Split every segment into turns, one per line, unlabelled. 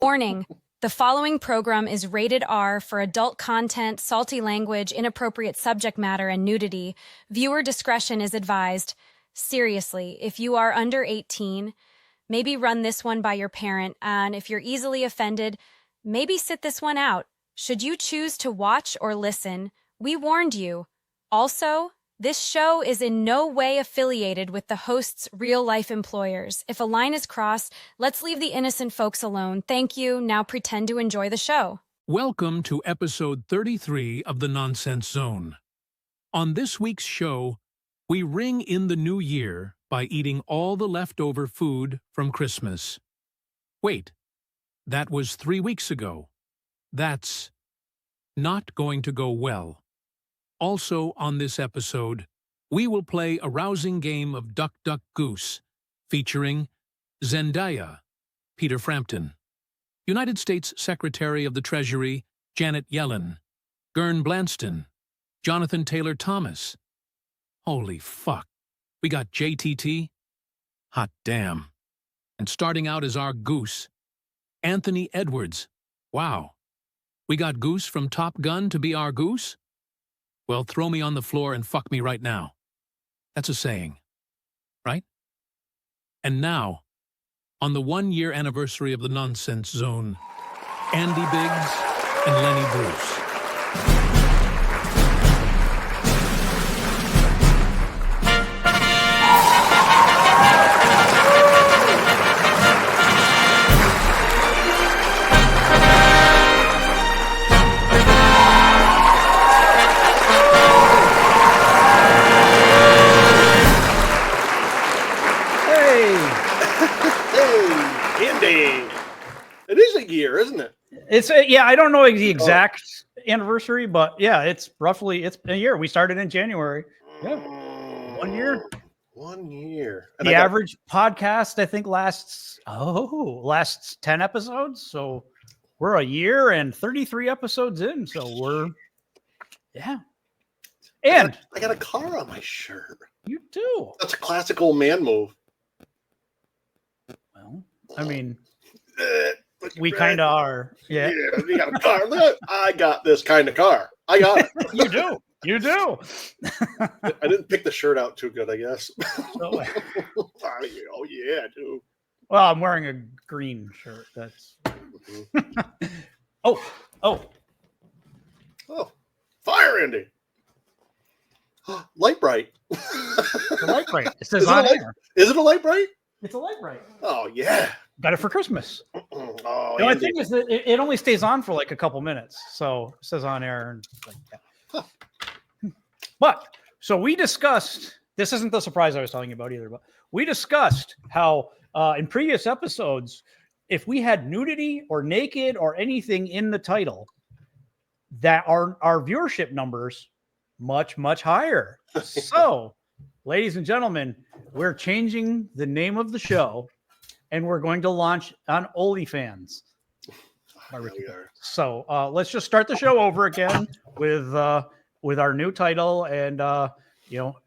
Warning. The following program is rated R for adult content, salty language, inappropriate subject matter, and nudity. Viewer discretion is advised. Seriously, if you are under 18, maybe run this one by your parent, and if you're easily offended, maybe sit this one out. Should you choose to watch or listen, we warned you. Also, this show is in no way affiliated with the host's real-life employers. If a line is crossed, let's leave the innocent folks alone. Thank you. Now pretend to enjoy the show.
Welcome to episode 33 of the Nonsense Zone. On this week's show, we ring in the new year by eating all the leftover food from Christmas. Wait, that was 3 weeks ago. That's not going to go well. Also on this episode, we will play a rousing game of Duck, Duck, Goose, featuring Zendaya, Peter Frampton, United States Secretary of the Treasury, Janet Yellen, Gern Blanston, Jonathan Taylor Thomas. Holy fuck, we got JTT? Hot damn. And starting out as our Goose, Anthony Edwards. Wow. We got Goose from Top Gun to be our Goose? Well, throw me on the floor and fuck me right now. That's a saying, right? And now, on the 1-year anniversary of the Nonsense Zone, Andy Biggs and Lenny Bruce.
It is a year, isn't it?
It's I don't know the exact anniversary, but yeah, it's a year. We started in January. Yeah. 1 year. 1 year. And the average podcast, I think, lasts 10 episodes. So we're a year and 33 episodes in. So And
I got a car on my shirt.
You do.
That's a classic old man move.
Well, I mean, we kind of are. Yeah.
We got a car. I got this kind of car. I got it.
You do. You do.
I didn't pick the shirt out too good, I guess.
So,
oh, yeah, I do.
Well, I'm wearing a green shirt. That's. Oh,
fire, Andy. Light bright.
The light bright. It says on air.
Is it a light bright?
It's a light bright.
Oh, yeah.
Got it for Christmas.
Oh,
the only thing is that it only stays on for like a couple minutes. So it says on air and like that. Huh. But so we discussed, this isn't the surprise I was telling you about either, but we discussed how in previous episodes, if we had nudity or naked or anything in the title, that our viewership numbers much, much higher. So, ladies and gentlemen, we're changing the name of the show. And we're going to launch on OnlyFans. So let's just start the show over again with our new title and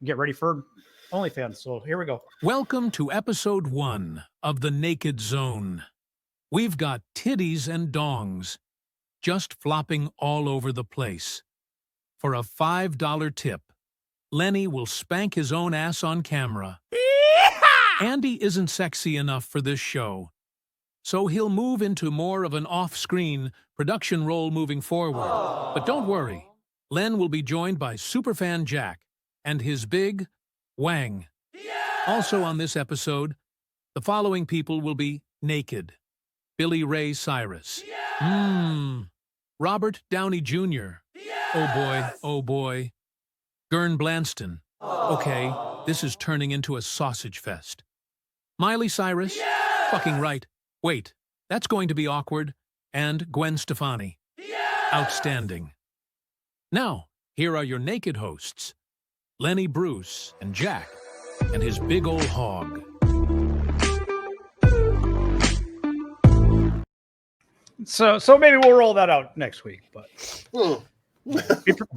get ready for OnlyFans. So here we go.
Welcome to episode 1 of the Naked Zone. We've got titties and dongs just flopping all over the place. For a $5 tip, Lenny will spank his own ass on camera. Andy isn't sexy enough for this show, so he'll move into more of an off-screen production role moving forward. But don't worry, Len will be joined by superfan Jack and his big Wang. Also on this episode, the following people will be naked. Billy Ray Cyrus. Robert Downey Jr. Oh boy. Gern Blanston. Okay, this is turning into a sausage fest. Miley Cyrus? Yes! Fucking right. Wait, that's going to be awkward. And Gwen Stefani. Yes! Outstanding. Now, here are your naked hosts, Lenny Bruce and Jack, and his big old hog.
So maybe we'll roll that out next week, but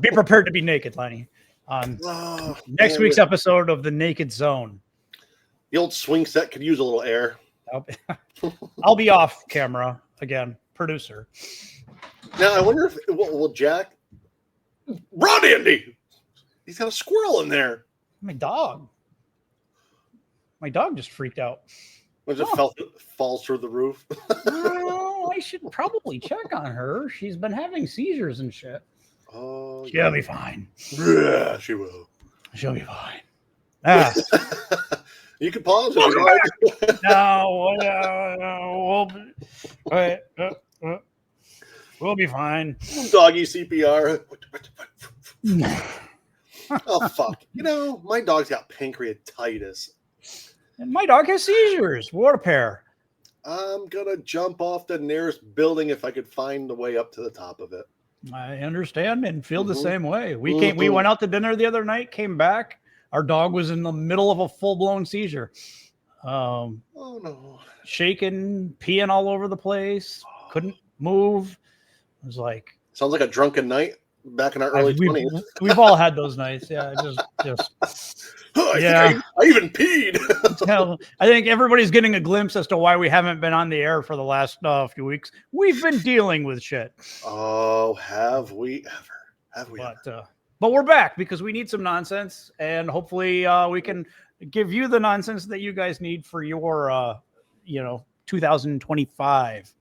be prepared to be naked, Lenny, on next week's episode of the Naked Zone.
The old swing set could use a little air.
I'll be off camera. again, producer.
Now I wonder if will Jack run, Andy. He's got a squirrel in there.
My dog just freaked out.
Was it falls through the roof?
Oh, I should probably check on her. She's been having seizures and shit.
Oh,
She'll be fine.
Yeah, she will.
She'll be fine. Ah.
You can pause it.
No, we'll be fine.
Doggy CPR. Oh, fuck. You know, my dog's got pancreatitis.
And my dog has seizures. What a pair.
I'm going to jump off the nearest building if I could find the way up to the top of it.
I understand and feel the same way. We went out to dinner the other night, came back. Our dog was in the middle of a full-blown seizure.
Oh, no.
Shaking, peeing all over the place. Couldn't move. It was like...
Sounds like a drunken night back in our early 20s.
We've all had those nights. Yeah, just
I even peed.
I think everybody's getting a glimpse as to why we haven't been on the air for the last few weeks. We've been dealing with shit.
Oh, have we ever? Have we ever?
But we're back because we need some nonsense, and hopefully we can give you the nonsense that you guys need for your 2025.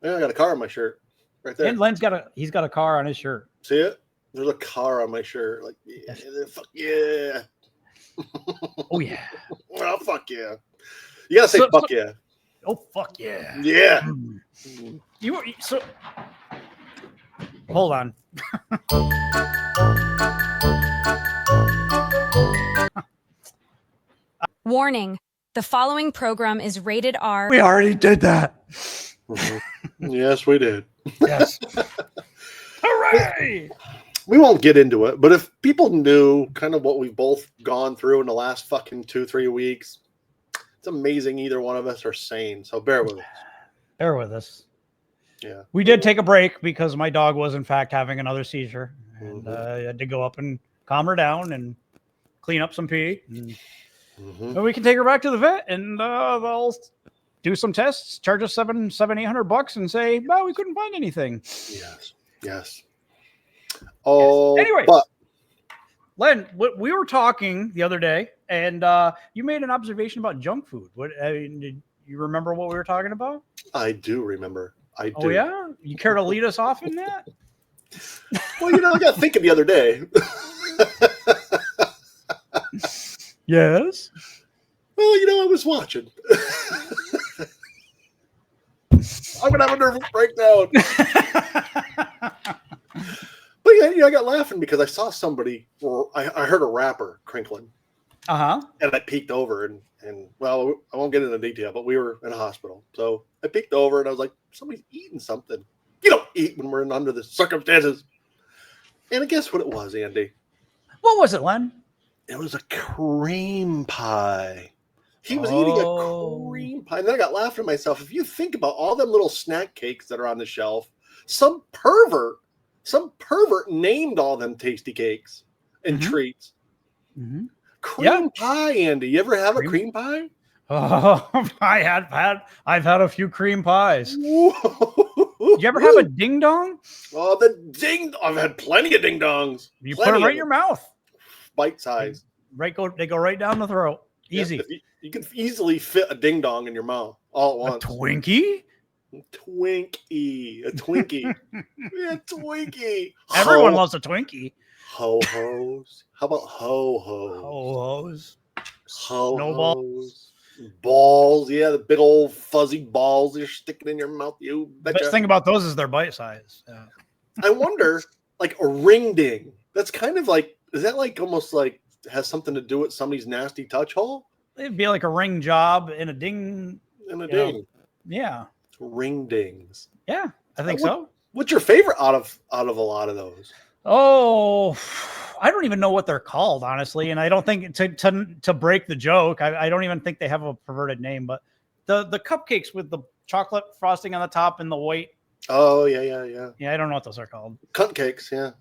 Yeah, I got a car on my shirt right there.
And Len's he's got a car on his shirt.
See it? There's a car on my shirt. Like, yeah, fuck yeah.
Oh yeah.
Oh, fuck yeah. You gotta say fuck yeah.
Oh fuck yeah.
Yeah.
So hold on.
Warning, the following program is rated R.
We already did that.
Mm-hmm. Yes, we did.
Yes. Hooray!
We won't get into it, but if people knew kind of what we've both gone through in the last fucking 2-3 weeks, it's amazing either one of us are sane. So bear with us.
Bear with us.
Yeah.
We did take a break because my dog was in fact having another seizure. And I had to go up and calm her down and clean up some pee. And we can take her back to the vet and they'll do some tests, charge us $800 and say, well, we couldn't find anything.
Yes. Oh,
yes. Anyway,
but
Len, we were talking the other day and you made an observation about junk food. Did you remember what we were talking about? I
do remember. I do.
Oh, yeah? You care to lead us off in that?
Well, I got thinking the other day.
Yes.
Well, I was watching. I'm going to have a nervous breakdown. But yeah, I got laughing because I saw somebody, I heard a rapper crinkling.
Uh-huh.
And I peeked over and well, I won't get into detail, but we were in a hospital. So I peeked over and I was like, somebody's eating something. You don't eat when we're under the circumstances. And I guess what it was, Andy.
What was it, Len?
It was a cream pie. He was eating a cream pie. And then I got laughing at myself. If you think about all them little snack cakes that are on the shelf, some pervert named all them tasty cakes and treats. Cream pie, Andy. You ever have a cream pie?
Oh, I've had a few cream pies. Did you ever have a ding dong?
Oh, I've had plenty of ding dongs.
You put them right in your mouth.
Bite size.
They go right down the throat. Easy.
Yeah, you can easily fit a ding dong in your mouth all at once.
A Twinkie?
A Twinkie. Yeah, Twinkie.
Everyone loves a Twinkie.
Ho-hos. How about ho-hos?
Ho-hos.
Snowballs. Balls. Yeah, the big old fuzzy balls you're sticking in your mouth. You betcha.
Best thing about those is they're bite size. Yeah.
I wonder, like a ring ding. That's kind of like, is that like almost like has something to do with somebody's nasty touch hole?
It'd be like a ring job in a ding. Yeah.
Ring dings.
Yeah, I think so.
What's your favorite out of a lot of those?
Oh, I don't even know what they're called, honestly. And I don't think to break the joke, I don't even think they have a perverted name, but the cupcakes with the chocolate frosting on the top and the white.
Oh, yeah.
Yeah, I don't know what those are called.
Cunt cakes, yeah.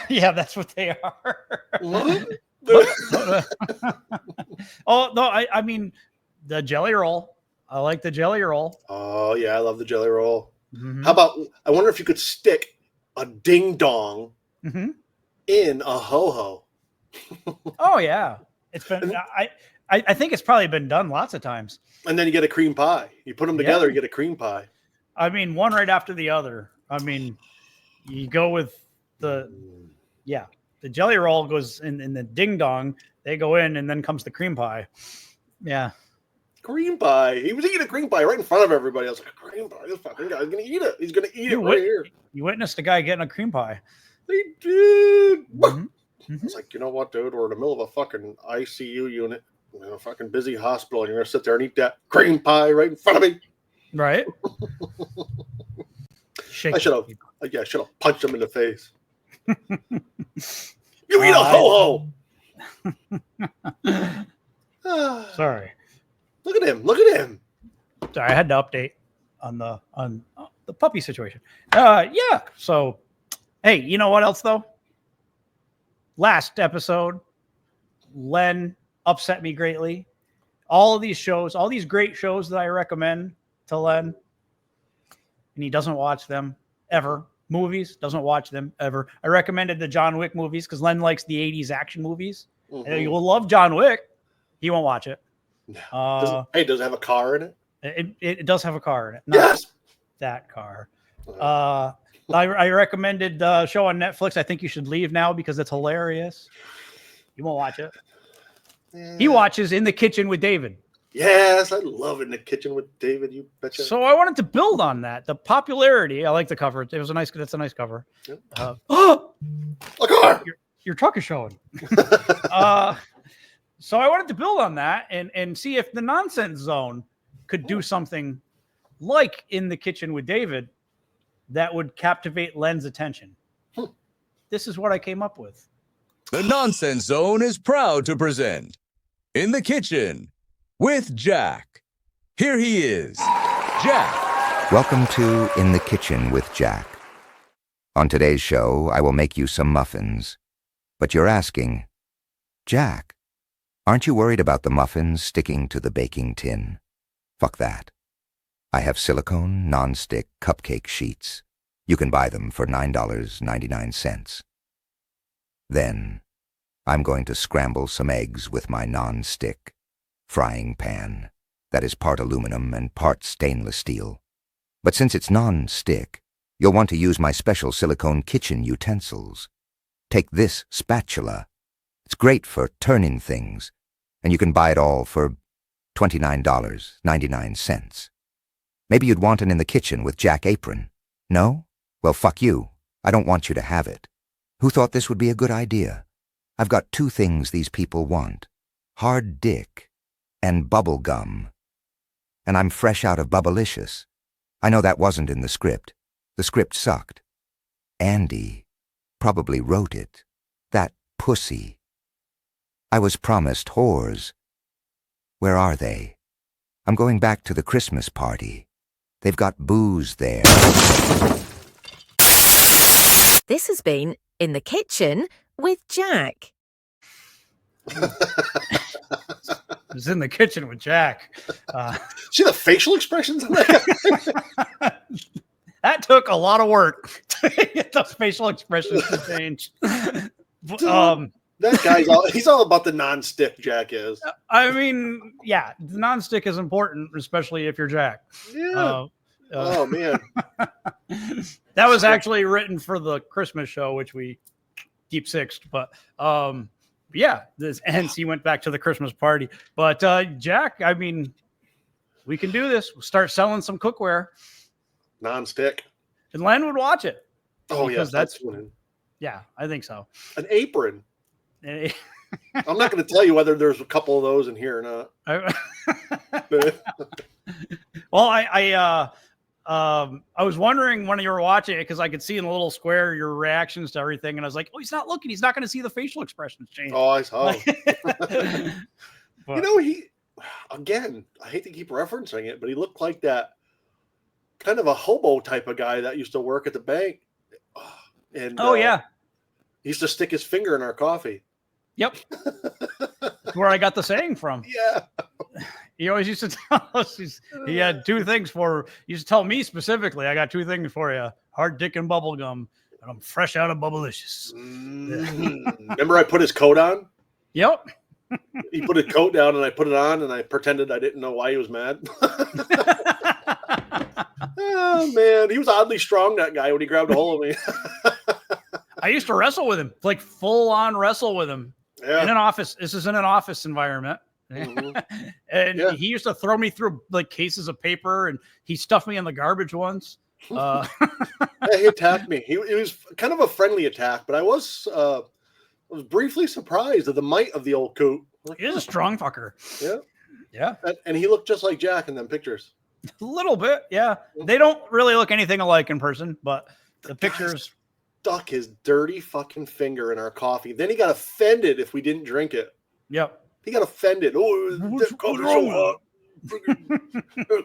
Yeah, that's what they are. Oh, no, I mean, the jelly roll. I like the jelly roll.
Oh yeah, I love the jelly roll.
Mm-hmm.
How about? I wonder if you could stick a ding dong
Mm-hmm.
in a ho ho.
Oh yeah, it's been. I think it's probably been done lots of times.
And then you get a cream pie. You put them together, you get a cream pie.
I mean, one right after the other. I mean, you go with the jelly roll goes in the ding dong. They go in, and then comes the cream pie. Yeah.
Cream pie. He was eating a cream pie right in front of everybody. I was like, cream pie. This fucking guy's gonna eat it. He's gonna eat it right here.
You witnessed a guy getting a cream pie.
They did.
Mm-hmm.
I was like, you know what, dude? We're in the middle of a fucking ICU unit, in a fucking busy hospital, and you're gonna sit there and eat that cream pie right in front of me.
Right.
I should have punched him in the face. You eat a ho ho.
Sorry.
Look at him. Look at him.
Sorry, I had to update on the puppy situation. Yeah. So, hey, you know what else though? Last episode, Len upset me greatly. All of these shows, all these great shows that I recommend to Len, and he doesn't watch them ever. Movies, doesn't watch them ever. I recommended the John Wick movies because Len likes the 80s action movies.
Mm-hmm.
And you will love John Wick. He won't watch it.
Does it have a car in it?
It does have a car in it.
Yes.
That car. I recommended the show on Netflix. I think you should leave now because it's hilarious. You won't watch it. Yeah. He watches In the Kitchen with David.
Yes, I love In the Kitchen with David. You betcha.
So I wanted to build on that. The popularity. I like the cover. That's a nice cover. Yep.
A car.
Your truck is showing. So I wanted to build on that and see if the Nonsense Zone could do something like In the Kitchen with David that would captivate Len's attention. This is what I came up with.
The Nonsense Zone is proud to present In the Kitchen with Jack. Here he is, Jack.
Welcome to In the Kitchen with Jack. On today's show, I will make you some muffins. But you're asking, Jack, aren't you worried about the muffins sticking to the baking tin? Fuck that. I have silicone non-stick cupcake sheets. You can buy them for $9.99. Then, I'm going to scramble some eggs with my non-stick frying pan that is part aluminum and part stainless steel. But since it's non-stick, you'll want to use my special silicone kitchen utensils. Take this spatula. It's great for turning things, and you can buy it all for $29.99. Maybe you'd want an In the Kitchen with Jack apron. No? Well, fuck you. I don't want you to have it. Who thought this would be a good idea? I've got two things these people want. Hard dick and bubble gum. And I'm fresh out of Bubblicious. I know that wasn't in the script. The script sucked. Andy probably wrote it. That pussy. I was promised whores. Where are they? I'm going back to the Christmas party. They've got booze there.
This has been In the Kitchen with Jack.
It's In the Kitchen with Jack.
See the facial expressions on that?
That took a lot of work to get those facial expressions to change.
That guy's he's all about the non-stick, Jack is.
I mean, yeah, the non-stick is important, especially if you're Jack.
Yeah. Oh, man.
That was actually written for the Christmas show, which we deep sixed. But yeah, hence he went back to the Christmas party. But Jack, I mean, we can do this. We'll start selling some cookware.
Non-stick.
And Len would watch it.
Oh, yeah. That's
yeah, I think so.
An apron. I'm not going to tell you whether there's a couple of those in here or not.
Well, I was wondering when you were watching it because I could see in the little square your reactions to everything, and I was like, "Oh, he's not looking. He's not going to see the facial expressions change."
Oh, I saw. You know, I hate to keep referencing it, but he looked like that kind of a hobo type of guy that used to work at the bank. And
yeah,
he used to stick his finger in our coffee.
Yep. That's where I got the saying from.
Yeah.
He always used to tell us he had two things for. He used to tell me specifically, I got two things for you: hard dick and bubble gum. And I'm fresh out of Bubblicious.
Remember I put his coat on?
Yep.
He put his coat down and I put it on and I pretended I didn't know why he was mad. Oh, man. He was oddly strong, that guy, when he grabbed a hold of me.
I used to wrestle with him, like full on wrestle with him in an office. This is in an office environment. Mm-hmm. And he used to throw me through like cases of paper, and he stuffed me in the garbage once. He
attacked me. It was kind of a friendly attack, but I was briefly surprised at the might of the old coot.
He's a strong fucker. Yeah.
And he looked just like Jack in them pictures.
A little bit, yeah. They don't really look anything alike in person, but the pictures.
Stuck his dirty fucking finger in our coffee. Then he got offended if we didn't drink it.
Yep.
He got offended. Oh, that coffee's so hot.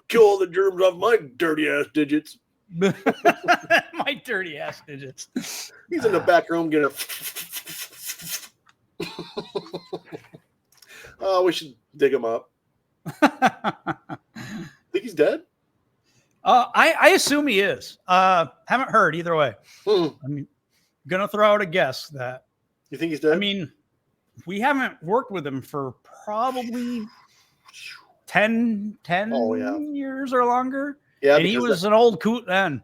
Kill all the germs off my dirty ass digits.
My dirty ass digits.
He's in the back room getting we should dig him up. Think he's dead?
I assume he is. Haven't heard either way. I'm gonna throw out a guess that.
You think he's dead?
I mean, we haven't worked with him for probably 10 years or longer.
Yeah,
and he was an old coot then.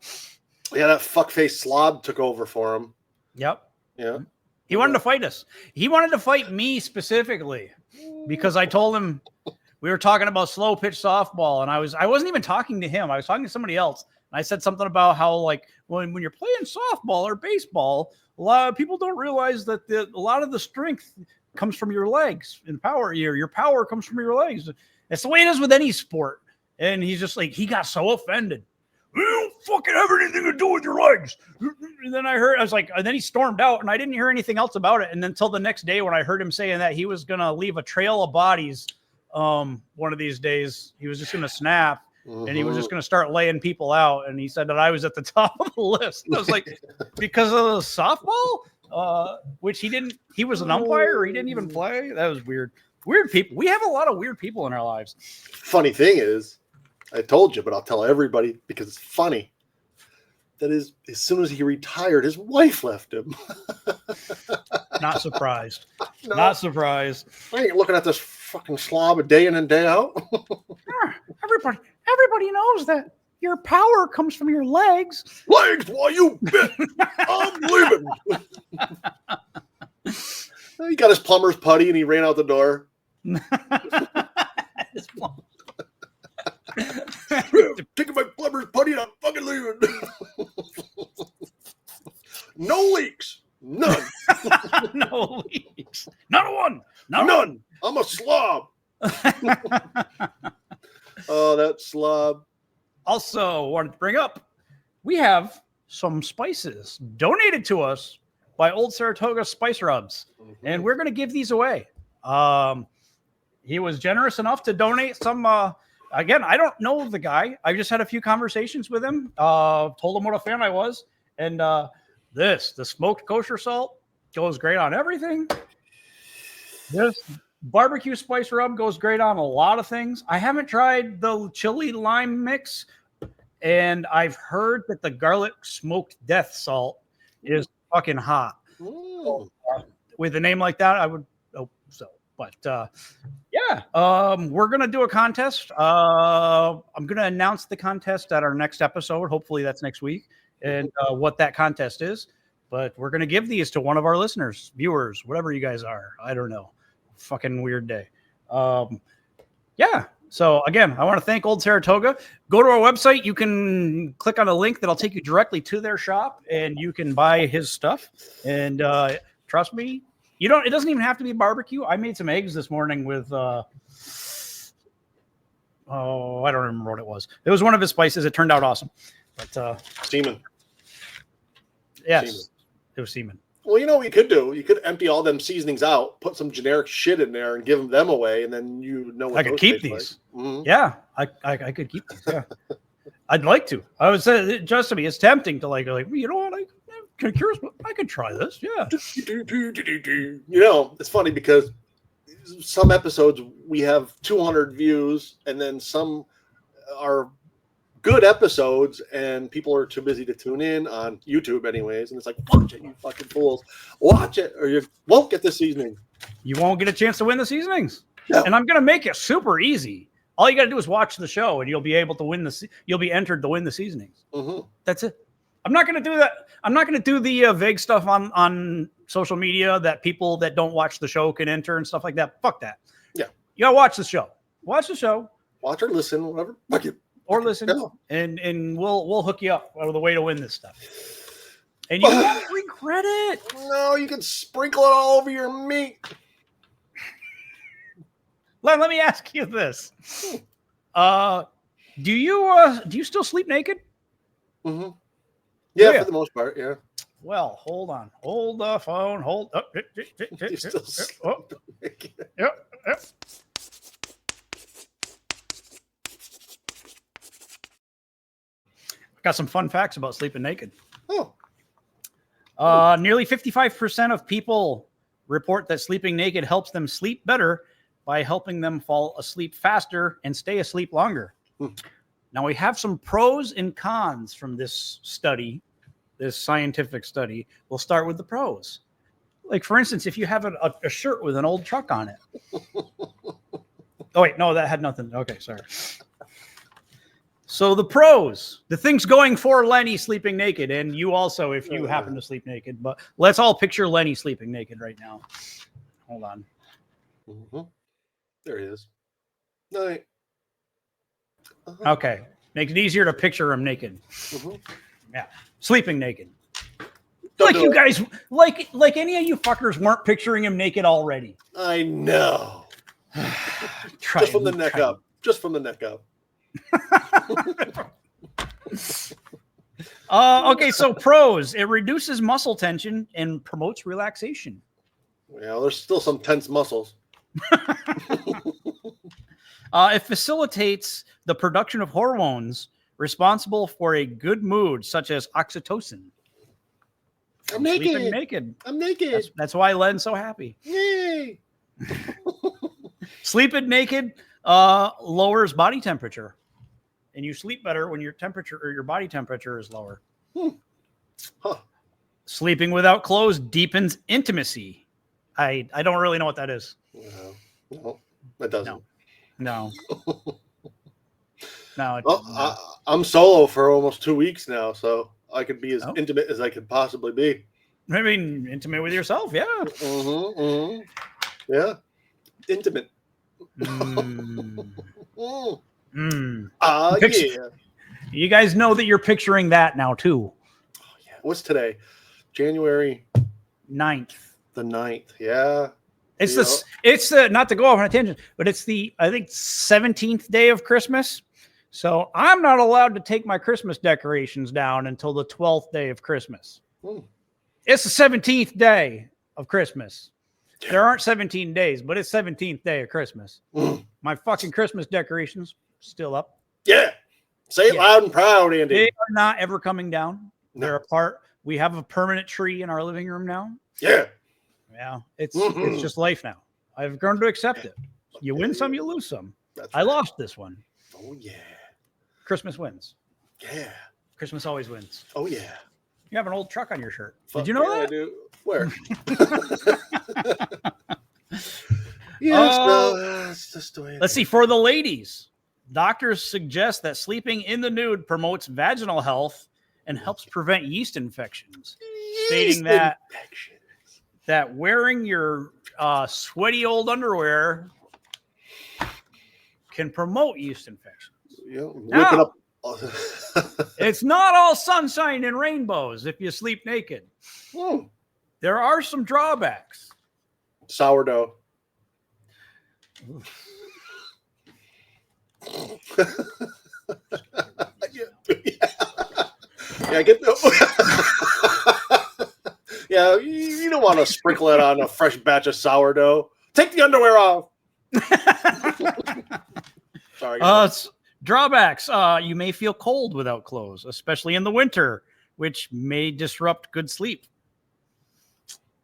Yeah, that fuckface slob took over for him.
Yep.
Yeah.
He wanted to fight us. He wanted to fight me specifically because I told him we were talking about slow pitch softball, and I wasn't even talking to him. I was talking to somebody else. And I said something about how, like, when you're playing softball or baseball, a lot of people don't realize that a lot of the strength comes from your legs and power. Your power comes from your legs. It's the way it is with any sport. And he's just like, he got so offended. You don't fucking have anything to do with your legs. And then I was like, and then he stormed out, and I didn't hear anything else about it. And then until the next day when I heard him saying that he was going to leave a trail of bodies one of these days, he was just going to snap. And he was just going to start laying people out. And he said that I was at the top of the list. I was like, because of the softball, which he was an umpire. He didn't even play. That was weird. Weird people. We have a lot of weird people in our lives.
Funny thing is, I told you, but I'll tell everybody because it's funny. That is, as soon as he retired, his wife left him.
Not surprised.
No.
Not surprised.
I ain't looking at this fucking slob a day in and day out.
Everybody knows that your power comes from your legs.
Legs? Why, you bitch? I'm leaving. He got his plumber's putty and he ran out the door. Taking my plumber's putty and I'm fucking leaving. No leaks. None.
No leaks. Not a one.
None. I'm a slob. Oh, that slob.
Also, wanted to bring up, we have some spices donated to us by Old Saratoga Spice Rubs, and we're going to give these away. He was generous enough to donate some. Again, I don't know the guy. I just had a few conversations with him. Told him what a fan I was, and the smoked kosher salt goes great on everything. This barbecue spice rub goes great on a lot of things. I haven't tried the chili lime mix, and I've heard that the garlic smoked death salt is fucking hot. So, with a name like that, I would hope so. But we're gonna do a contest. I'm gonna announce the contest at our next episode. Hopefully that's next week, and what that contest is. But we're gonna give these to one of our listeners, viewers, whatever you guys are. I don't know. Fucking weird day. So again, I want to thank Old Saratoga. Go to our website. You can click on a link that'll take you directly to their shop, and you can buy his stuff. And trust me, it doesn't even have to be barbecue. I made some eggs this morning with I don't remember what it was. It was one of his spices. It turned out awesome. But
Semen.
Yes,
Semen.
It was semen.
Well, you know what you could do? You could empty all them seasonings out, put some generic shit in there, and give them away, and then you know what
I could keep these. Like. Mm-hmm. Yeah, I could keep these. Yeah, I'd like to. I would say, just to me, it's tempting to like you know what? I'm kind of curious, but I could try this. Yeah.
You know, it's funny because some episodes we have 200 views, and then some are good episodes, and people are too busy to tune in on YouTube anyways. And it's like, watch it, you fucking fools. Watch it, or you won't get the seasoning.
You won't get a chance to win the seasonings.
No.
And I'm going to make it super easy. All you got to do is watch the show, and you'll be able to win you'll be entered to win the seasonings.
Mm-hmm.
That's it. I'm not going to do that. I'm not going to do the vague stuff on social media that people that don't watch the show can enter and stuff like that. Fuck that.
Yeah.
You got to watch the show. Watch the show.
Watch or listen, whatever. Fuck you.
Or listen,
Yeah.
and we'll hook you up with a way to win this stuff. And you won't regret it.
No, you can sprinkle it all over your meat.
Let me ask you this. Do you still sleep naked?
Mm-hmm. Yeah,
Yeah.
for the most part, yeah.
Well, hold on. Hold the phone. Hold up.
You still
Oh, yep. Got some fun facts about sleeping naked.
Oh.
Nearly 55% of people report that sleeping naked helps them sleep better by helping them fall asleep faster and stay asleep longer. Now, we have some pros and cons from this study, this scientific study. We'll start with the pros. Like, for instance, if you have a shirt with an old truck on it. Oh, wait, no, that had nothing. Okay, sorry. So the pros, the things going for Lenny sleeping naked, and you also, if you happen to sleep naked, but let's all picture Lenny sleeping naked right now. Hold on.
Mm-hmm. There he is. Night.
Okay. Makes it easier to picture him naked.
Mm-hmm.
Yeah. Sleeping naked.
Don't
Like
do
you
it.
guys, like any of you fuckers weren't picturing him naked already.
I know.
Try
Just from the
and-
neck
try
up. Just from the neck up.
Okay, so pros. It reduces muscle tension and promotes relaxation.
Yeah, there's still some tense muscles.
It facilitates the production of hormones responsible for a good mood, such as oxytocin.
I'm
Sleeping
naked.
naked.
I'm naked.
That's why Len's so happy.
Yay.
Sleeping naked lowers body temperature, and you sleep better when your temperature or your body temperature is lower.
Huh.
Sleeping without clothes deepens intimacy. I don't really know what that is.
No, that doesn't.
No. No.
Well, I'm solo for almost 2 weeks now, so I could be as
Oh.
intimate as I could possibly be.
I mean, intimate with yourself, yeah.
Mm-hmm, mm-hmm. Yeah, intimate.
Mm.
Mm.
Mm.
Yeah.
You guys know that you're picturing that now too.
Oh, yeah. What's today? January
9th.
the 9th. Yeah.
It's the not to go off on a tangent, but it's the I think 17th day of Christmas. So I'm not allowed to take my Christmas decorations down until the 12th day of Christmas.
Mm.
It's the 17th day of Christmas. There aren't 17 days, but it's 17th day of Christmas.
Mm.
My fucking Christmas decorations still up.
Yeah. Say it
Yeah.
loud and proud, Andy.
They are not ever coming down.
No.
They're apart. We have a permanent tree in our living room now.
Yeah.
Yeah, it's
Mhm.
just life now. I've grown to accept it. You win some, you lose some.
That's
I
right.
lost this one.
Oh, yeah.
Christmas wins.
Yeah.
Christmas always wins.
Oh, yeah.
You have an old truck on your shirt.
Fuck
Did you know
yeah, I
that?
do. Where? Yes, no, that's just the way it
Let's
is.
see. For the ladies, doctors suggest that sleeping in the nude promotes vaginal health and helps prevent yeast infections, stating that wearing your sweaty old underwear can promote yeast infections.
Yeah, whip
Now-
it up.
It's not all sunshine and rainbows if you sleep naked.
Hmm.
There are some drawbacks.
Sourdough. Yeah, get the. Yeah, you don't want to sprinkle it on a fresh batch of sourdough. Take the underwear off. Sorry.
Drawbacks. You may feel cold without clothes, especially in the winter, which may disrupt good sleep.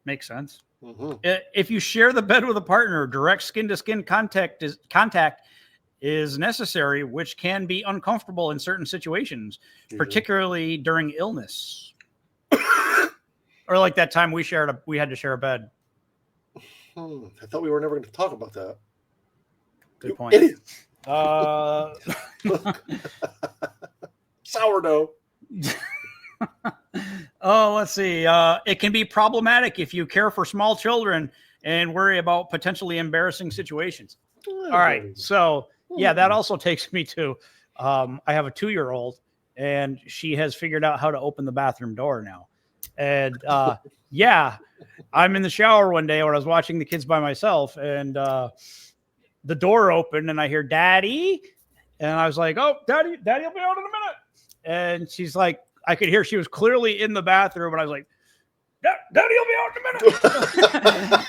Makes sense. If you share the bed with a partner, direct skin-to-skin contact is necessary, which can be uncomfortable in certain situations, particularly during illness. Or like that time we had to share a bed.
I thought we were never going to talk about that.
Good point.
Idiot. Sourdough.
Let's see. It can be problematic if you care for small children and worry about potentially embarrassing situations. All right. So, yeah, that also takes me to I have a 2-year-old, and she has figured out how to open the bathroom door now. And yeah, I'm in the shower one day when I was watching the kids by myself, and the door opened, and I hear "Daddy," and I was like, "Oh, Daddy will be out in a minute." And she's like, I could hear she was clearly in the bathroom, and I was like, "Daddy will be out in a minute."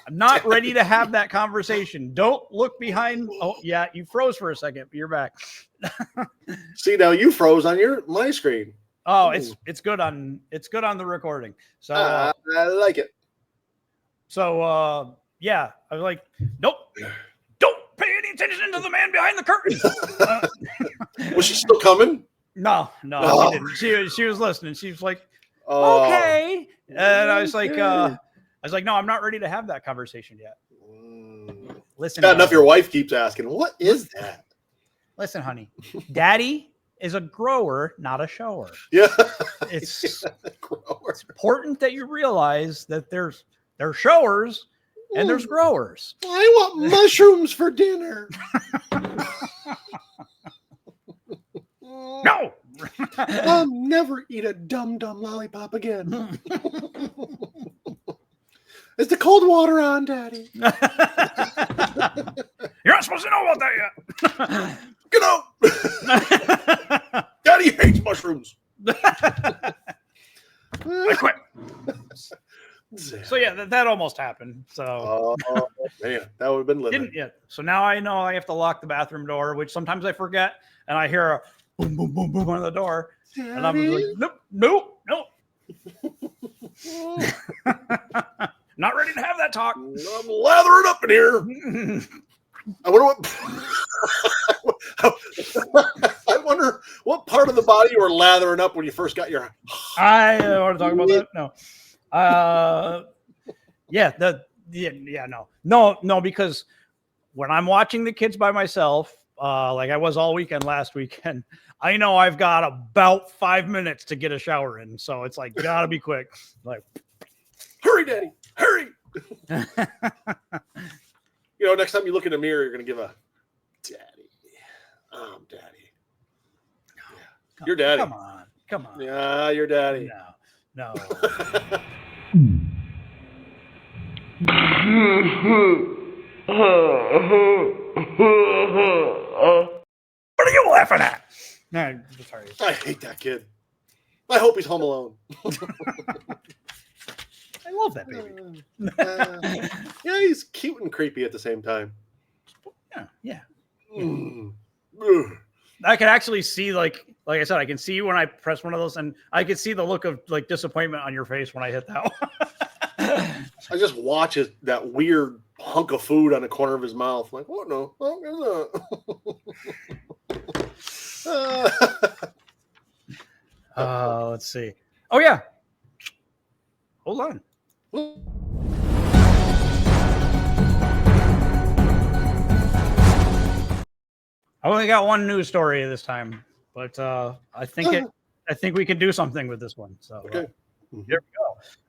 I'm not ready to have that conversation. Don't look behind. Oh, yeah, you froze for a second, but you're back.
See, now you froze on my screen.
Oh, it's good on the recording. So
I like it.
So yeah, I was like, nope, don't pay any attention to the man behind the curtain.
Was she still coming?
No, she didn't. She was listening. She was like, okay, and I was like, no, I'm not ready to have that conversation yet. Listen,
bad enough your wife keeps asking, what is that?
Listen, honey, Daddy is a grower, not a shower.
Yeah,
it's important that you realize that there's showers and there's growers.
I want mushrooms for dinner.
No,
I'll never eat a dum-dum lollipop again. Is the cold water on, Daddy?
You're not supposed to know about that yet.
Get out. Daddy hates mushrooms.
I quit. So yeah, that almost happened. So
man, that would have been living.
Didn't yet. So now I know I have to lock the bathroom door, which sometimes I forget, and I hear a boom, boom, boom, boom on the door, Daddy? And I'm like, nope. Not ready to have that talk.
I'm lathering up in here. I wonder what part of the body you were lathering up when you first got your.
I want to talk about that. No, because when I'm watching the kids by myself, like I was all weekend last weekend, I know I've got about 5 minutes to get a shower in, so it's like gotta be quick. Like,
hurry, Daddy, hurry. Next time you look in the mirror, you're gonna give a Daddy. Daddy. Yeah. Your daddy.
Come on.
Yeah, your daddy.
No. What are you laughing at? No, sorry.
I hate that kid. I hope he's home alone.
I love that baby.
Yeah, he's cute and creepy at the same time.
Yeah. I can actually see, like I said, I can see when I press one of those, and I can see the look of like disappointment on your face when I hit that one.
I just watch that weird hunk of food on the corner of his mouth. Like, what? No,
let's see. Oh yeah. Hold on. I only got one news story this time, but I think we can do something with this one. So
okay.
Here we go.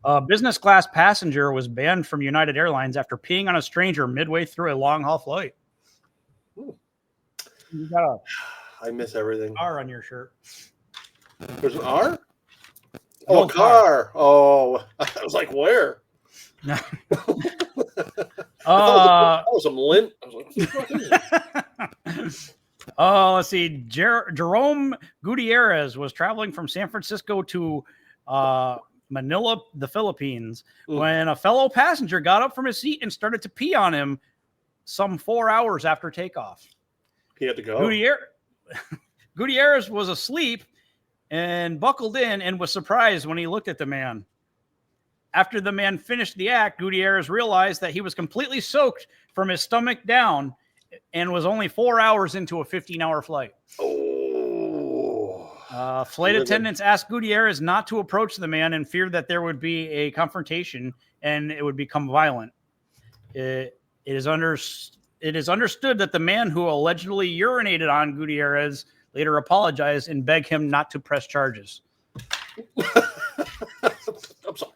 A business class passenger was banned from United Airlines after peeing on a stranger midway through a long haul flight. You got
I miss everything.
R on your shirt.
There's an R? Oh, car. Oh, I was like, where? I thought it was some lint. I was like, what the fuck is it?
Let's see. Jerome Gutierrez was traveling from San Francisco to Manila, the Philippines, when a fellow passenger got up from his seat and started to pee on him some 4 hours after takeoff.
He had to go.
Gutierrez was asleep and buckled in and was surprised when he looked at the man. After the man finished the act, Gutierrez realized that he was completely soaked from his stomach down and was only 4 hours into a 15-hour flight.
Oh.
Flight attendants asked Gutierrez not to approach the man and feared that there would be a confrontation and it would become violent. It is understood that the man who allegedly urinated on Gutierrez later apologized and begged him not to press charges.
I'm sorry.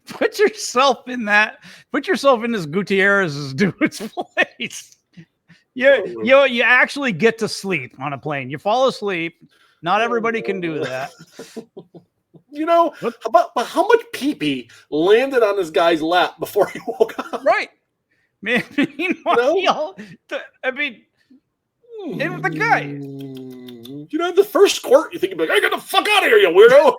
Put yourself in this Gutierrez's dude's place. You actually get to sleep on a plane. You fall asleep. Not everybody can do that.
How much pee-pee landed on this guy's lap before he woke up?
Right. Meanwhile, it was the guy.
The first squirt, you think you'd be like, "Hey, get the fuck out of here, you weirdo!"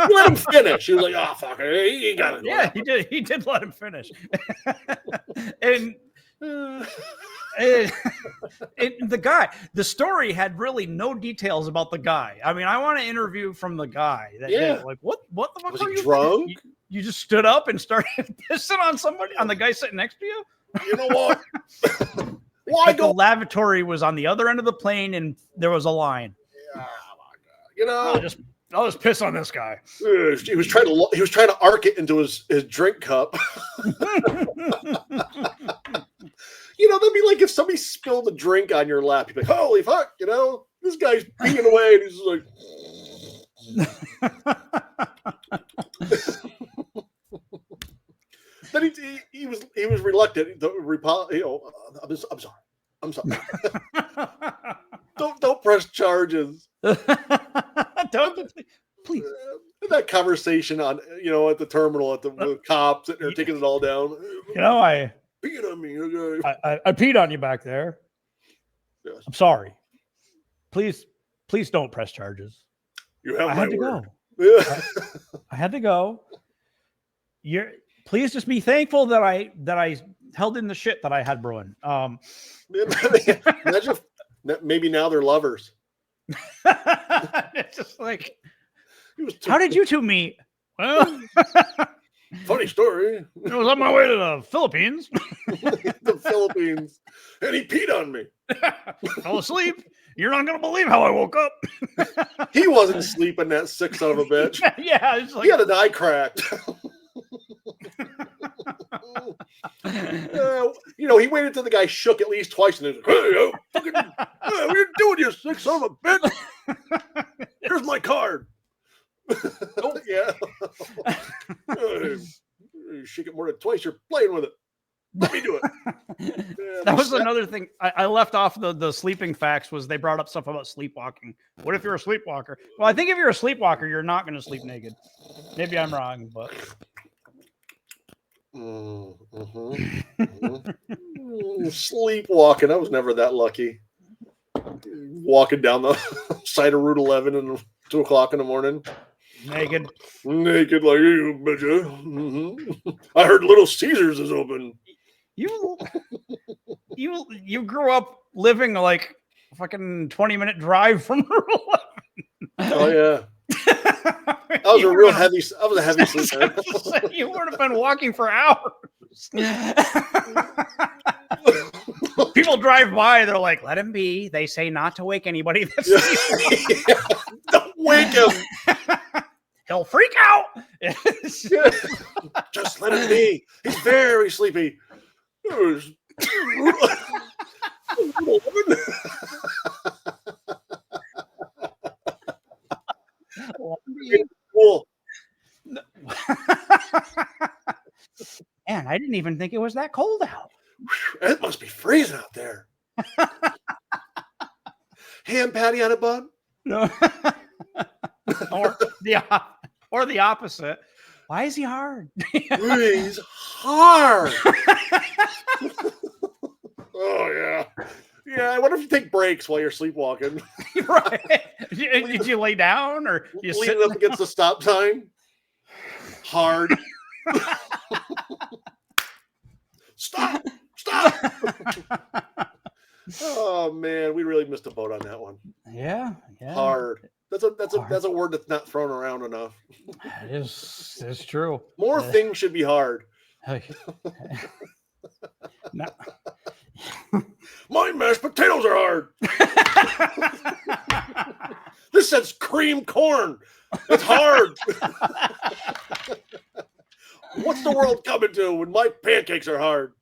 You let him finish. He was like, "Oh fuck it, he got it."
Yeah, he did. He did let him finish. and the guy, the story had really no details about the guy. I mean, I want to interview from the guy. Like, what the fuck
was
were
he
you
drunk?
You just stood up and started pissing on the guy sitting next to you?
You know what?
Why go? The lavatory was on the other end of the plane, and there was a line.
Yeah,
I'll just piss on this guy.
He was trying to arc it into his drink cup. That'd be like if somebody spilled a drink on your lap. You'd be like, "Holy fuck!" This guy's peeing away, and he's like. Then he was reluctant. I'm sorry. Don't press charges.
Don't, please.
That conversation on at the terminal with the cops that are taking it all down.
I
peed on me. Okay.
I peed on you back there.
Yes.
I'm sorry. Please don't press charges.
I
had to go.
Yeah.
I had to go. Please just be thankful that I held in the shit that I had brewing.
Imagine if maybe now they're lovers.
It's just like, how did you two meet? Well,
funny story.
I was on my way to the Philippines.
The Philippines, and he peed on me.
Fell asleep. You're not gonna believe how I woke up.
He wasn't sleeping, that sick son of a bitch.
Yeah, it's like,
he had an eye cracked. He waited until the guy shook at least twice, and then "Hey, what are you doing, you sick son of a bitch? Here's my card." Yeah. You shake it more than twice, you're playing with it. Let me do it. Yeah,
that was another thing. I left off the sleeping facts. Was they brought up stuff about sleepwalking. What if you're a sleepwalker? Well, I think if you're a sleepwalker, you're not going to sleep naked. Maybe I'm wrong, but.
Sleepwalking. I was never that lucky. Walking down the side of Route 11 at 2 o'clock in the morning.
Naked
like you, bitch. I heard Little Caesars is open.
You grew up living like a fucking 20-minute drive from Route 11.
Oh yeah. I was a heavy sleeper.
You would have been walking for hours. People drive by, they're like, "Let him be." They say not to wake anybody that's
yeah. Don't wake him.
He'll freak out.
Just let him be. He's very sleepy. Cool.
Man, I didn't even think it was that cold out.
It must be freezing out there. Ham patty on a bun?
No. or the opposite. Why is he hard?
He's hard. Oh yeah. Yeah, I wonder if you take breaks while you're sleepwalking.
Right. Did you lay down or you
leaning up against the stop sign? Hard. Stop. Oh man, we really missed a boat on that one.
Yeah.
Hard. That's a
Hard.
word that's not thrown around enough.
It's true.
More things should be hard.
No.
My mashed potatoes are hard. This says cream corn. It's hard. What's the world coming to when my pancakes are hard?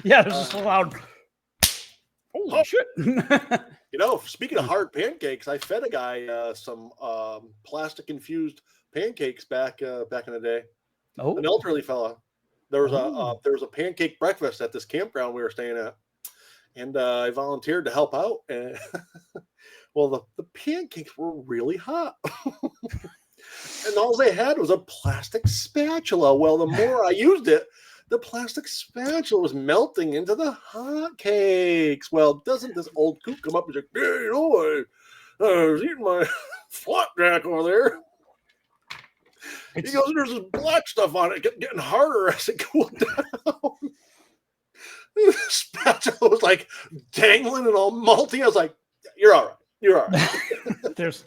Yeah, there's just a loud. Holy shit!
Speaking of hard pancakes, I fed a guy some plastic infused pancakes back in the day.
Oh,
an elderly fella. There was a pancake breakfast at this campground we were staying at, and I volunteered to help out. And well, the pancakes were really hot. And all they had was a plastic spatula. Well, the more I used it, the plastic spatula was melting into the hot cakes. Well, doesn't this old coot come up and say, "Yeah, I was eating my flapjack over there." He goes, "There's this black stuff on it, getting harder as it cooled down." The spatula was like dangling and all malty. I was like, "You're all right. You're all right."
There's.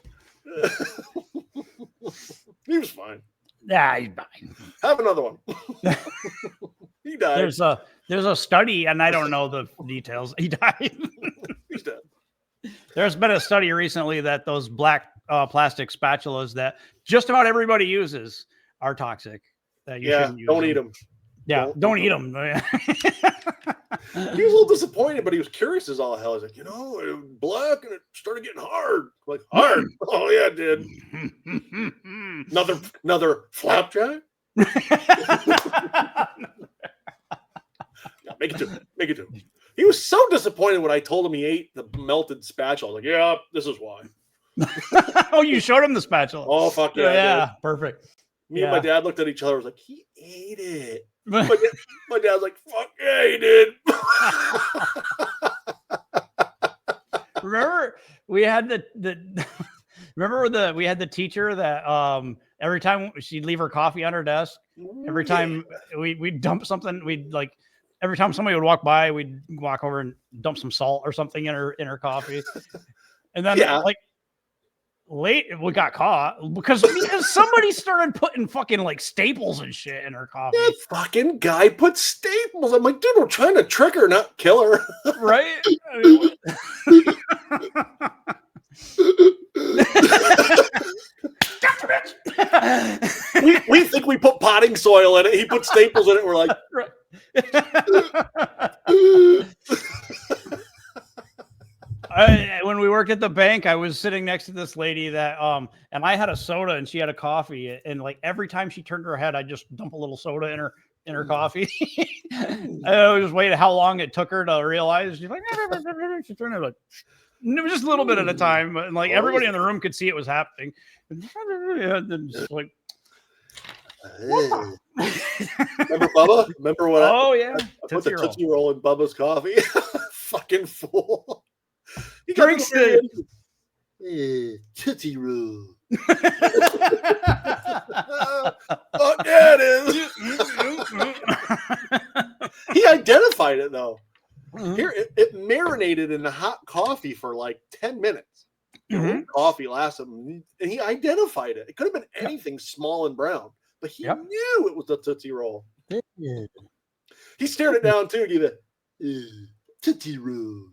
He was fine.
Yeah, he's fine.
Have another one. He died.
There's a study, and I don't know the details. He died.
He's dead.
There's been a study recently that those black plastic spatulas that just about everybody uses are toxic. That you shouldn't use
don't eat them.
Yeah, don't eat them.
He was a little disappointed, but he was curious as all hell. He's like, it was black and it started getting hard. I'm like, hard? Oh yeah, it did. Another flapjack? Yeah, make it two. He was so disappointed when I told him he ate the melted spatula. I was like, yeah, this is why.
Oh, you showed him the spatula.
Oh, fuck yeah.
Yeah, perfect.
Me and my dad looked at each other. Was like, he ate it. My dad was like, fuck yeah, he did.
Remember we had we had the teacher that every time she'd leave her coffee on her desk, every time we'd dump something, every time somebody would walk by, we'd walk over and dump some salt or something in her coffee. And then late we got caught because somebody started putting fucking staples and shit in her coffee.
That fucking guy put staples. I'm like, dude, we're trying to trick her, not kill her.
Right?
we think we put potting soil in it. He put staples in it. We're like,
right. When we worked at the bank, I was sitting next to this lady that and I had a soda and she had a coffee, and every time she turned her head, I just dump a little soda in her coffee. I was just waiting how long it took her to realize. She's like, she turned it like, it was just a little bit at a time, but everybody in the room could see it was happening. And then just
remember Bubba? Remember what?
Yeah,
I put the Tootsie Roll in Bubba's coffee. Fucking fool. He
drinks it.
Tootsie Roll. Oh yeah, it is. He identified it though. Here, it marinated in the hot coffee for 10 minutes. Coffee lasted, and he identified it. It could have been anything small and brown, but he knew it was the Tootsie Roll. He stared it down too. He did Tootsie Roll.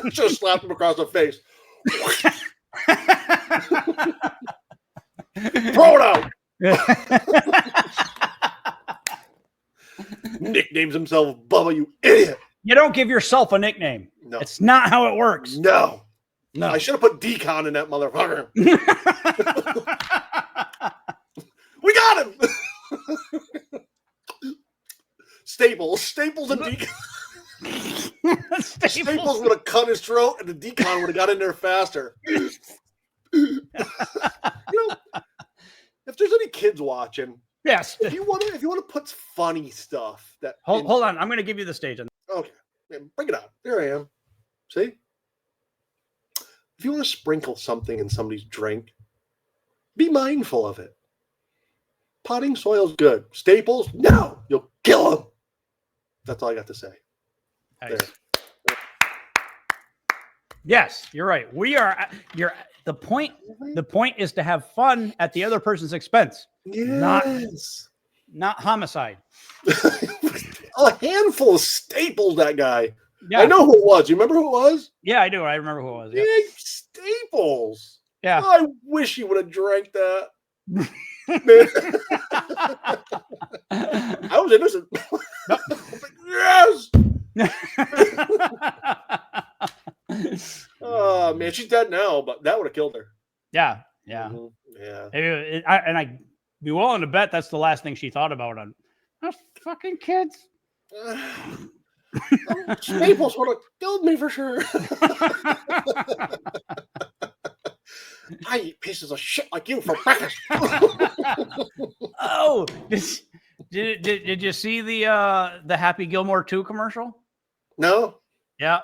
Just slapped him across the face. Throw it out. Nicknames himself Bubba, you idiot.
You don't give yourself a nickname. No. It's not how it works.
No. I should have put Decon in that motherfucker. We got him. Staples and Decon. Staples would have cut his throat, and the Decon would have got in there faster. If there's any kids watching,
yes,
if you want to put funny stuff that
hold on, I'm going to give you the stage.
Okay, bring it out. There I am. See, if you want to sprinkle something in somebody's drink, be mindful of it. Potting soil's good. Staples, no. You'll kill them. That's all I got to say.
Nice.
There.
Yes, you're right. The point is to have fun at the other person's expense.
Yes.
Not homicide.
A handful of Staples, that guy.
Yeah.
I know who it was. You remember who it was?
Yeah, I do. I remember who it was.
Yeah,
Yeah.
Staples.
Yeah.
I wish he would have drank that. I was innocent. Yes. Oh man, she's dead now, but that would have killed her.
Yeah. Yeah.
Yeah.
I'd be willing to bet that's the last thing she thought about on those fucking kids.
Staples would have killed me for sure. I eat pieces of shit like you for breakfast.
Oh, did you see the Happy Gilmore 2 commercial?
No.
Yeah,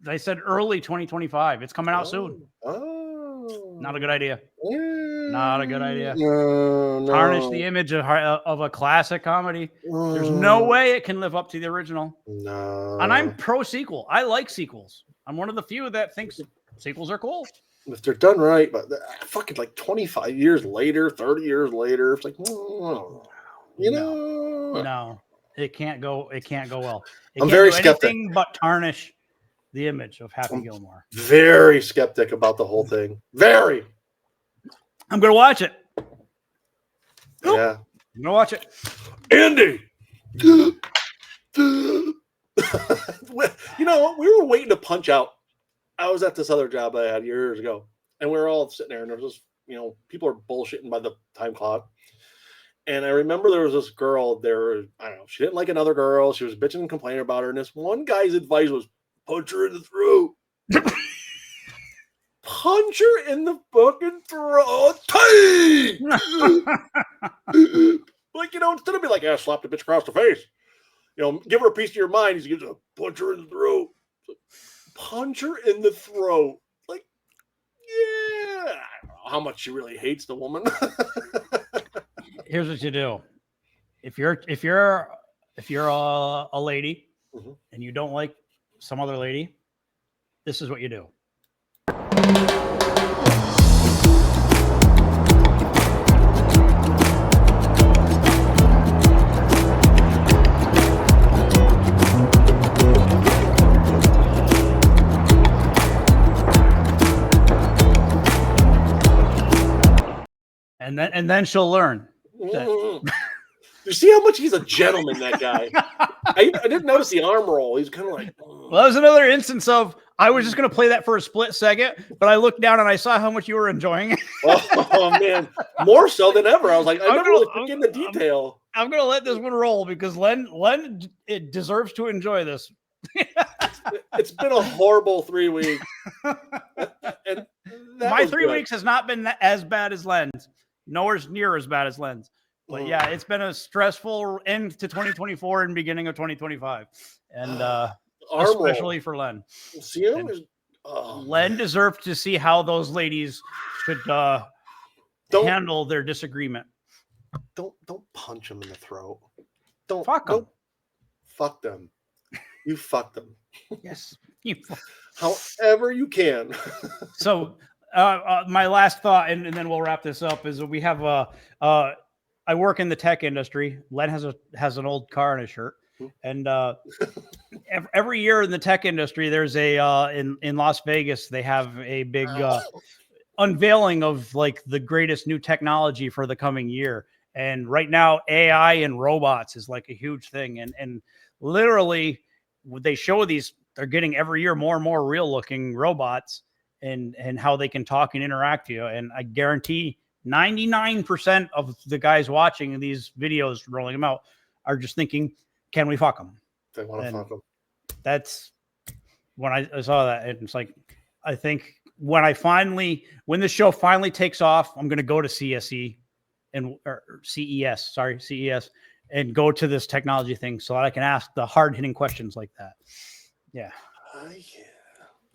they said early 2025. It's coming out soon.
Oh.
Not a good idea.
Yeah.
Not a good idea.
No.
Tarnish the image of a classic comedy. There's no way it can live up to the original.
No.
And I'm pro sequel. I like sequels. I'm one of the few that thinks sequels are cool.
If they're done right, but fucking like 25 years later, 30 years later, it's like, you know.
No, it can't go. It can't go well.
I'm very skeptic.
Anything but tarnish the image of Happy Gilmore.
Very skeptic about the whole thing. Very.
I'm gonna watch it.
Yeah.
I'm gonna watch it.
Andy. You know, we were waiting to punch out. I was at this other job I had years ago, and we were all sitting there, and there was this, people are bullshitting by the time clock. And I remember there was this girl there. I don't know. She didn't like another girl. She was bitching and complaining about her. And this one guy's advice was punch her in the throat. Punch her in the fucking throat. Like, instead of being like, slap the bitch across the face. Give her a piece of your mind. He gives a punch her in the throat. Punch her in the throat. Like, yeah. I don't know how much she really hates the woman.
Here's what you do. If you're a lady and you don't like some other lady, this is what you do. And then she'll learn.
You see how much he's a gentleman, that guy. I didn't notice the arm roll. He's kind of like.
Well, that was another instance of I was just going to play that for a split second, but I looked down and I saw how much you were enjoying it.
Oh man, more so than ever. I was like, I never really took in the detail.
I'm going to let this one roll because Len it deserves to enjoy this.
It's been a horrible 3 weeks. And
my 3 weeks has not been as bad as Len's. Nowhere near as bad as Len's. But yeah, it's been a stressful end to 2024 and beginning of 2025. And especially for Len.
See him?
Len deserved to see how those ladies should handle their disagreement.
Don't punch them in the throat. Don't
fuck them.
Fuck them. You fuck them.
Yes.
However you can.
So my last thought, and then we'll wrap this up, is we have I work in the tech industry. Len has an old car in his shirt. And every year in the tech industry, there's in Las Vegas, they have a big unveiling of like the greatest new technology for the coming year. And right now, AI and robots is like a huge thing. And literally, they show these, they're getting every year more and more real looking robots and how they can talk and interact with you. And I guarantee 99% of the guys watching these videos, rolling them out, are just thinking, can we fuck them?
They want to fuck them.
That's when I saw that. And it's like, I think when the show finally takes off, I'm going to go to CES and go to this technology thing so that I can ask the hard hitting questions like that. Yeah.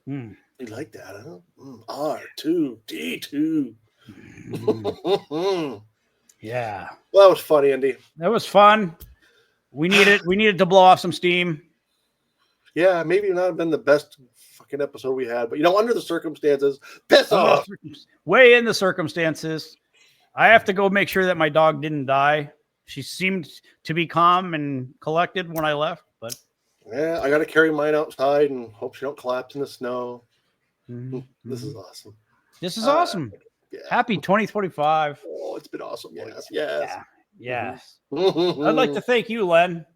Yeah. You like that, huh? R2, D2.
Yeah.
Well, that was fun, Andy.
That was fun. We needed to blow off some steam.
Yeah, maybe not have been the best fucking episode we had, but under the circumstances, piss off.
Way in the circumstances. I have to go make sure that my dog didn't die. She seemed to be calm and collected when I left, but
yeah, I got to carry mine outside and hope she don't collapse in the snow.
Mm-hmm.
This is awesome.
This is awesome.
Yeah.
Happy 2025.
Oh, it's been awesome. Yes.
Yeah. Yes.
Mm-hmm.
I'd like to thank you, Len.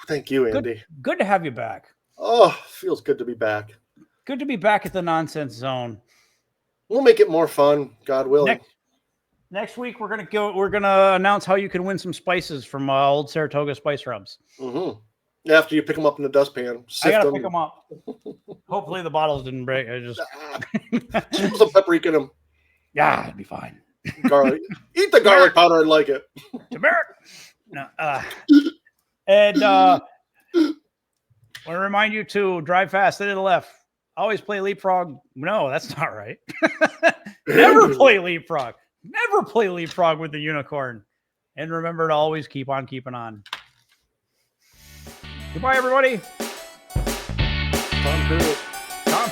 Thank you, Andy.
Good to have you back.
Oh, feels good to be back.
Good to be back at the Nonsense Zone.
We'll make it more fun, God willing.
Next week we're gonna announce how you can win some spices from old Saratoga Spice Rubs.
Mm-hmm. After you pick them up in the dustpan,
I gotta pick them up. Hopefully the bottles didn't break. I just
put some paprika in them.
Yeah, it'd be fine.
Garlic. Eat the garlic powder and like it.
Turmeric. No. And I want to remind you to drive fast, stay to the left. Always play leapfrog. No, that's not right. Never play leapfrog. Never play leapfrog with the unicorn. And remember to always keep on keeping on. Goodbye, everybody.
Tom Cruise.
Tom.